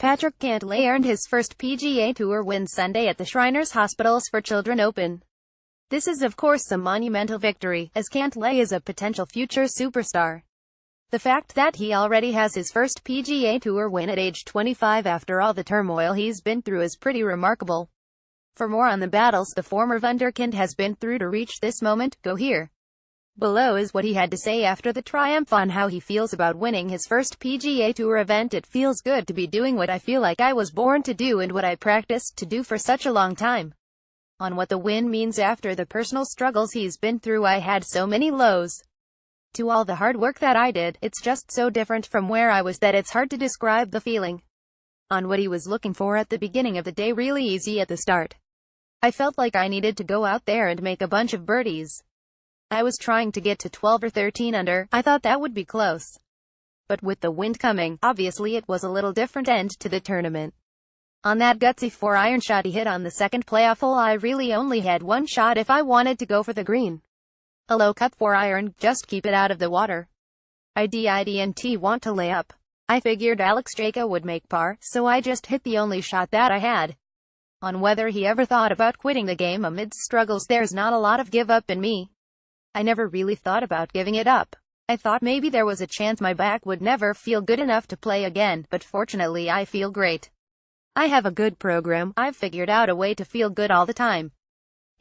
Patrick Cantlay earned his first PGA Tour win Sunday at the Shriners Hospitals for Children Open. This is of course a monumental victory, as Cantlay is a potential future superstar. The fact that he already has his first PGA Tour win at age 25 after all the turmoil he's been through is pretty remarkable. For more on the battles the former wunderkind has been through to reach this moment, go here. Below is what he had to say after the triumph on how he feels about winning his first PGA Tour event. It feels good to be doing what I feel like I was born to do and what I practiced to do for such a long time. On what the win means after the personal struggles he's been through. I had so many lows. To all the hard work that I did, it's just so different from where I was that it's hard to describe the feeling. On what he was looking for at the beginning of the day, really easy at the start. I felt like I needed to go out there and make a bunch of birdies. I was trying to get to 12 or 13 under, I thought that would be close. But with the wind coming, obviously it was a little different end to the tournament. On that gutsy 4-iron shot he hit on the second playoff hole, I really only had one shot if I wanted to go for the green. A low-cut 4-iron, just keep it out of the water. I didn't want to lay up. I figured Alex Jacob would make par, so I just hit the only shot that I had. On whether he ever thought about quitting the game amidst struggles, there's not a lot of give up in me. I never really thought about giving it up. I thought maybe there was a chance my back would never feel good enough to play again, but fortunately I feel great. I have a good program, I've figured out a way to feel good all the time.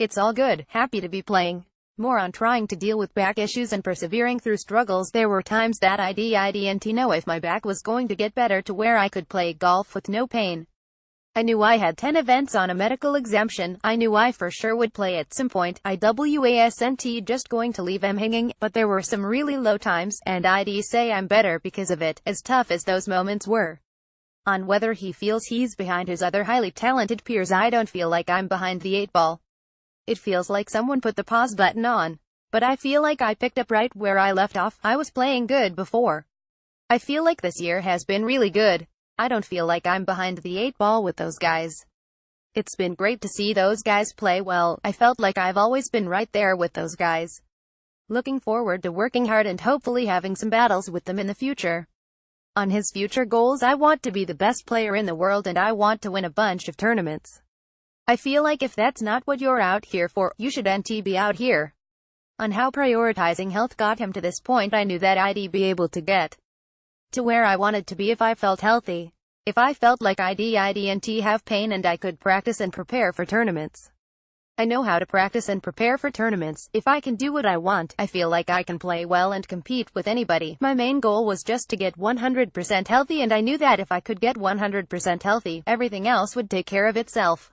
It's all good, happy to be playing. More on trying to deal with back issues and persevering through struggles. There were times that I didn't know if my back was going to get better to where I could play golf with no pain. I knew I had 10 events on a medical exemption. I knew I for sure would play at some point. I wasn't just going to leave them hanging, but there were some really low times, and I'd say I'm better because of it, as tough as those moments were. On whether he feels he's behind his other highly talented peers, I don't feel like I'm behind the 8-ball. It feels like someone put the pause button on. But I feel like I picked up right where I left off. I was playing good before. I feel like this year has been really good. I don't feel like I'm behind the 8-ball with those guys. It's been great to see those guys play well. I felt like I've always been right there with those guys. Looking forward to working hard and hopefully having some battles with them in the future. On his future goals, I want to be the best player in the world and I want to win a bunch of tournaments. I feel like if that's not what you're out here for, you shouldn't be out here. On how prioritizing health got him to this point, I knew that I'd be able to get to where I wanted to be if I felt healthy. If I felt like I didn't have pain and I could practice and prepare for tournaments. I know how to practice and prepare for tournaments. If I can do what I want, I feel like I can play well and compete with anybody. My main goal was just to get 100% healthy, and I knew that if I could get 100% healthy, everything else would take care of itself.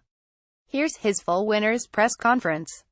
Here's his full winners press conference.